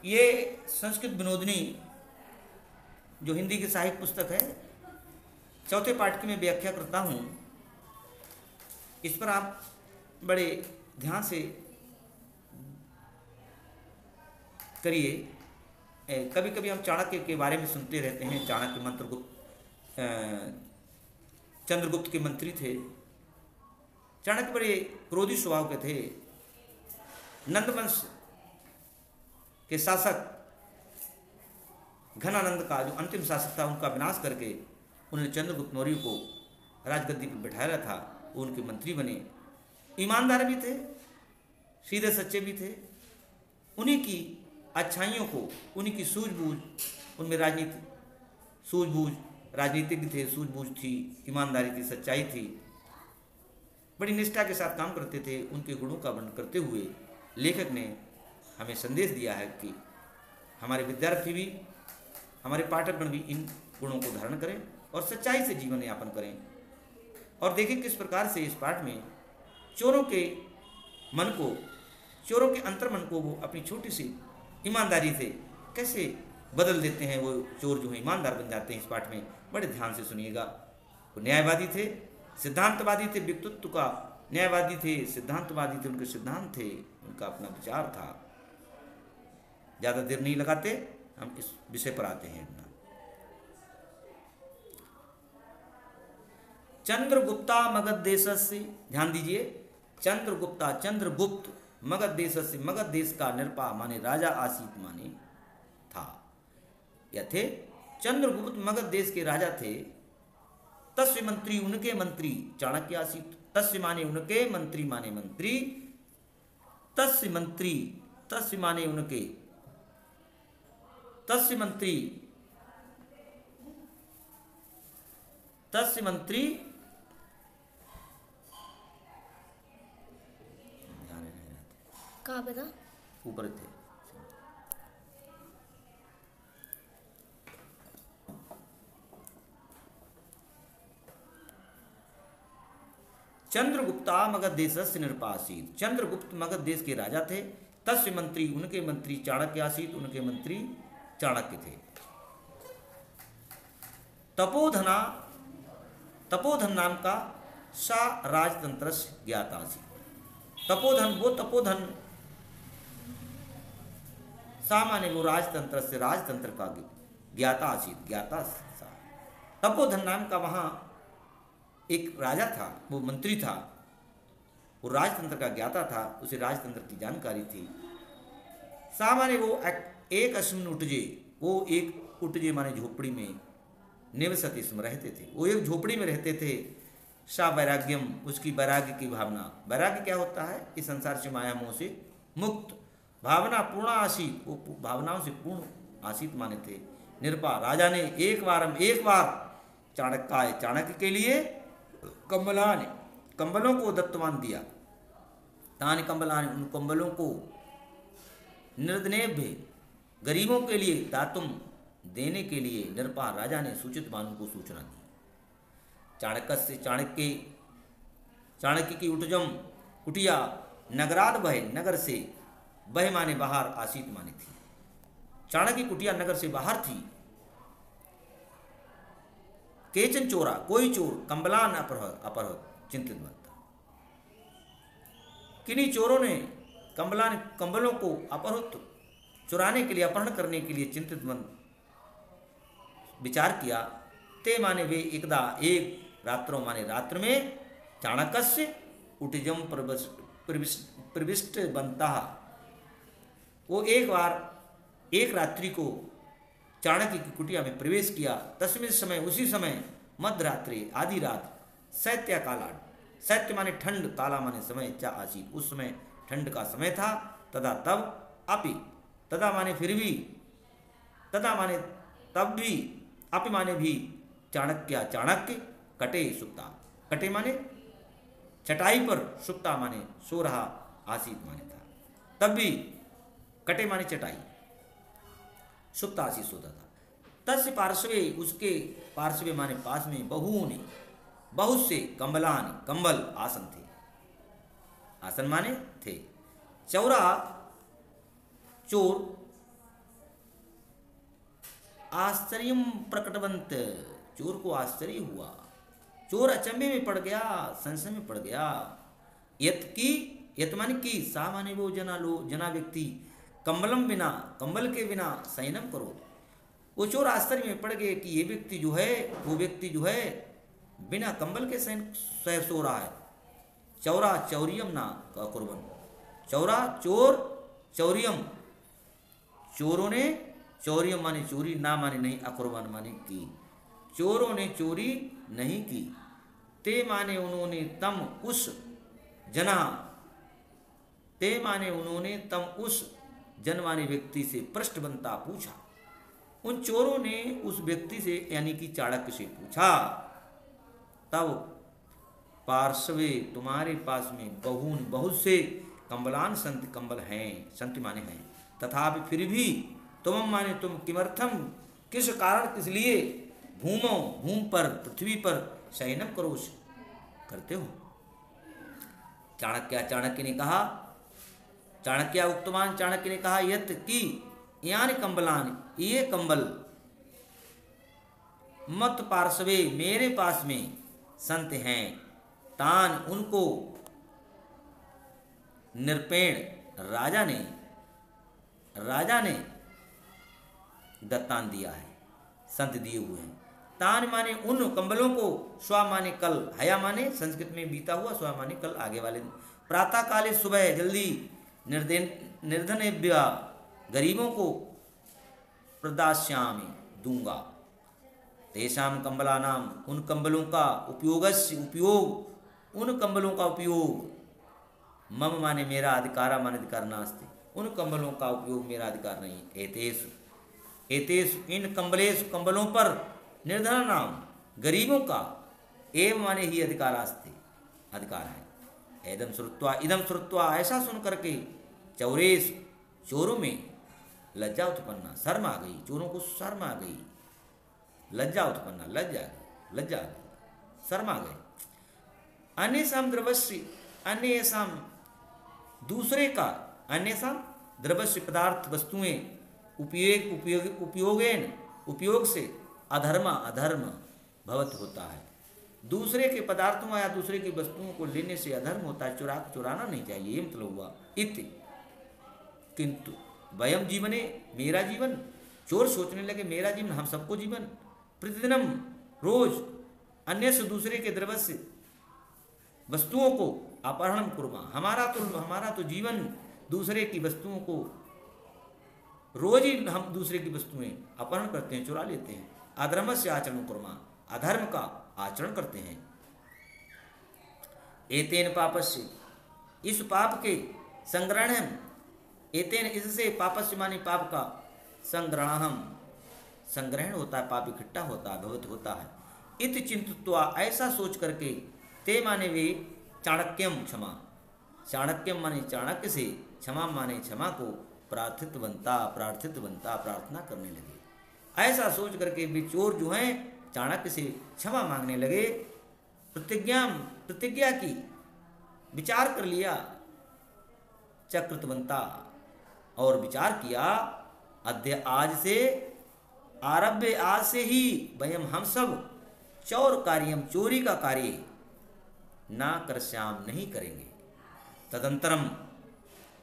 ये संस्कृत विनोदिनी जो हिंदी की साहित्य पुस्तक है, चौथे पाठ की मैं व्याख्या करता हूँ। इस पर आप बड़े ध्यान से करिए। कभी कभी हम चाणक्य के बारे में सुनते रहते हैं। चाणक्य चंद्रगुप्त के मंत्री थे। चाणक्य बड़े क्रोधी स्वभाव के थे। नंदवंश के शासक घनानंद का जो अंतिम शासक था, उनका विनाश करके उन्होंने चंद्रगुप्त मौर्य को राजगद्दी पर बैठाया था। वो उनके मंत्री बने। ईमानदार भी थे, सीधे सच्चे भी थे। उन्हीं की अच्छाइयों को, उन्हीं की सूझबूझ, उनमें सूझबूझ, राजनीतिज्ञ थे, सूझबूझ थी, ईमानदारी थी, सच्चाई थी, बड़ी निष्ठा के साथ काम करते थे। उनके गुणों का वर्णन करते हुए लेखक ने हमें संदेश दिया है कि हमारे विद्यार्थी भी, हमारे पाठकगण भी इन गुणों को धारण करें और सच्चाई से जीवन यापन करें। और देखें किस प्रकार से इस पाठ में चोरों के मन को, चोरों के अंतर्मन को वो अपनी छोटी सी ईमानदारी से कैसे बदल देते हैं। वो चोर जो है ईमानदार बन जाते हैं। इस पाठ में बड़े ध्यान से सुनिएगा। वो न्यायवादी थे, सिद्धांतवादी थे, व्यक्तित्व का न्यायवादी थे, सिद्धांतवादी थे। उनके सिद्धांत थे, उनका अपना विचार था। ज़्यादा देर नहीं लगाते, हम इस विषय पर आते हैं। चंद्रगुप्ता मगध देशस्य, ध्यान दीजिए, चंद्रगुप्ता, चंद्रगुप्त मगध देशस्य, मगध देश का निरपा माने राजा आसीत माने था, या थे। चंद्रगुप्त मगध देश के राजा थे। तस्य मंत्री, उनके मंत्री चाणक्य आसीत। तस्य माने उनके, मंत्री माने मंत्री। तस्य मंत्री, तस्य माने उनके, तस्य मंत्री, तस्य मंत्री, कहाँ पे था? ऊपर थे। चंद्रगुप्ता मगध देशस्य निरपासीत, चंद्रगुप्त मगध देश के राजा थे। तस्य मंत्री, उनके मंत्री चाणक्य आसीत, उनके मंत्री चाणक्य थे। तपोधना, तपोधन नाम का सा राजतंत्र ज्ञाता आसीत। तपोधन, वो तपोधन, सामान्य वो राजतंत्र से, राजतंत्र का ज्ञाता आसीत, ज्ञाता सा। तपोधन नाम का वहाँ एक राजा था, वो मंत्री था, वो राजतंत्र का ज्ञाता था, उसे राजतंत्र की जानकारी थी। सामान्य वो एक अस्मिन उटजे, वो एक उटजे माने झोपड़ी में निवसति, इसमें रहते थे। वो एक झोपड़ी में रहते थे। सा वैराग्यम, उसकी वैराग्य की भावना। वैराग्य क्या होता है? इस संसार से, माया मोह से मुक्त। भावना पूर्ण आसीत, वो भावनाओं से पूर्ण आसीत माने थे। निरपा, राजा ने एक बार चाणक्य के लिए कंबलाने, कंबलों को दत्तवान दिया। तान कंबलाने, उन कंबलों को निर्धनेभ्य, गरीबों के लिए, दातुम, देने के लिए निरपा राजा ने सूचित मानव को सूचना दी। चाणक्य से, चाणक्य की उटजम, कुटिया, नगराद बह, नगर से, बह माने बाहर, आसीत माने थी। चाणक्य की कुटिया नगर से बाहर थी। केचन चोरा, कोई चोर, कंबलान अपहर, चिंतित बनता। किन्हीं चोरों ने कंबलों को अपहृत, चुराने के लिए, अपहरण करने के लिए चिंतित मन विचार किया। ते माने वे एकदा, एक रात्रों माने रात्र में, चाणक्य उटजम प्रविष्ट बनता, वो एक बार, एक रात्रि को चाणक्य की कुटिया में प्रवेश किया। तस्मिन समय, उसी समय, मध्यरात्रि, आधी रात, शैत्य कालाड, शैत्य माने ठंड, काला माने समय, चा आसीत, उस समय ठंड का समय था। तदा, तब, अपि, तदा माने फिर भी, तदा माने तब भी, अपि माने भी, चाणक्य कटे सुक्ता, कटे माने चटाई पर, सुक्ता माने सो रहा, आसीत माने था। तब भी, कटे माने चटाई, सुक्ता आसीत सोता था। तस्य पार्श्वे, उसके पार्श्वे माने पास में, बहूनि, बहुत से, कंबलान, कंबल, आसन थे। आसन माने थे। चौरा, चोर, आश्चर्यम प्रकटवंत, चोर को आश्चर्य हुआ, चोर अचंभे में पड़ गया, संशय में पड़ गया। यत माने की, सा माने वो जना व्यक्ति, कंबलम बिना, कंबल के बिना शयनम करो। वो चोर आश्चर्य में पड़ गए कि ये व्यक्ति जो है, वो व्यक्ति जो है बिना कंबल के शयन सो रहा है। चौरा चौरियम ना कुर्बन, चौरा चोर, चौरियम चोरों ने, चौरियम माने चोरी, ना माने नहीं, अकुर्बान माने की, चोरों ने चोरी नहीं की। ते माने उन्होंने तम उस जना, ते माने उन्होंने तम उस जन माने व्यक्ति से पृष्ठबंता पूछा। उन चोरों ने उस व्यक्ति से यानी कि चाणक्य से पूछा। तब पार्श्वे, तुम्हारे पास में बहुन बहुत से कंबलान संत, कंबल हैं, संत माने हैं, तथापि फिर भी तुम माने तुम, किमर्थम किस कारण, किस लिए, भूमो भूम पर, पृथ्वी पर शयनम करो करते हो। चाणक्य ने कहा, चाणक्य उक्तवान, चाणक्य ने कहा, यत की यानी कंबलान, ये कंबल, मत पार्श्वे मेरे पास में संत हैं, तान उनको, निरपेण राजा ने दत्तान दिया है, संत दिए हुए हैं। तान माने उन कंबलों को, स्वा माने कल, हया माने संस्कृत में बीता हुआ, स्वा माने कल आगे वाले दिन। प्रातः काले सुबह जल्दी, निर्धनेभ्य गरीबों को, प्रदास्यामि दूंगा। तेषाम कंबलानाम, उन कंबलों का उपयोग, उन कंबलों का उपयोग, मम माने मेरा, अधिकारा माने अधिकार नास्ति, उन कंबलों का उपयोग मेरा अधिकार नहीं। एतेषु एतेषु इन कंबलेषु, कंबलों पर, निर्धन नाम गरीबों का, एव माने ही अधिकारास्ति, अधिकार है। इदम श्रुत्वा ऐसा सुन करके, चौरेश चोरों में, लज्जा उत्पन्ना, शर्म आ गई, चोरों को शर्म आ गई, लज्जा उत्पन्ना, लज्जा आ गई, शर्म आ गई। अन्यसाम द्रवस्य, अन्यसाम दूसरे का, अन्यसाम द्रवस्य पदार्थ वस्तुएं, उपयोग से अधर्म भवत होता है। दूसरे के पदार्थों या दूसरे की वस्तुओं को लेने से अधर्म होता है, चुराना नहीं चाहिए, ये मतलब हुआ। इति किंतु वयम जीवने, मेरा जीवन, चोर सोचने लगे मेरा जीवन, हम सबको जीवन, प्रतिदिनम रोज, अन्य से दूसरे के द्रव्य वस्तुओं को अपहरण कुर्मा, हमारा तो जीवन दूसरे की वस्तुओं को, रोज ही हम दूसरे की वस्तुएं अपहरण करते हैं, चुरा लेते हैं। अधर्म से आचरण कुर्मा, अधर्म का आचरण करते हैं। एतेन पापस्य, इस पाप के संग्रहण, एतेन इससे, पापस्य माने पाप का, संग्रहण होता है, पाप इकट्ठा होता है, भवत होता है। इत चिंतित्वा, ऐसा सोच करके, ते माने वे, चाणक्यम क्षमा, चाणक्यम माने चाणक्य से, क्षमा माने क्षमा को, प्रार्थित बनता प्रार्थना करने लगे। ऐसा सोच करके वे चोर जो हैं चाणक्य से क्षमा मांगने लगे। प्रतिज्ञा की, विचार कर लिया, चकृतवंता, और विचार किया, अद्य आज से, आरभ्य आज से ही, वयम हम सब, चौर कार्यम चोरी का कार्य, ना करश्याम नहीं करेंगे। तदंतरम,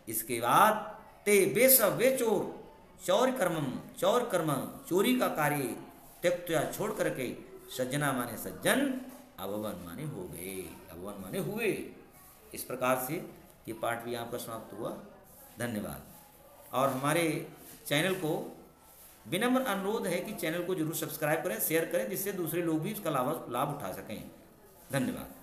इसके बाद, ते बेसव वे चोर, चौर कर्म चोरी का कार्य त्यक्त्या छोड़ करके, सज्जना माने सज्जन, अभवन माने हो गए, अभवन माने हुए। इस प्रकार से ये पाठ भी आपका समाप्त हुआ। धन्यवाद। और हमारे चैनल को विनम्र अनुरोध है कि चैनल को जरूर सब्सक्राइब करें, शेयर करें, जिससे दूसरे लोग भी इसका लाभ उठा सकें। धन्यवाद।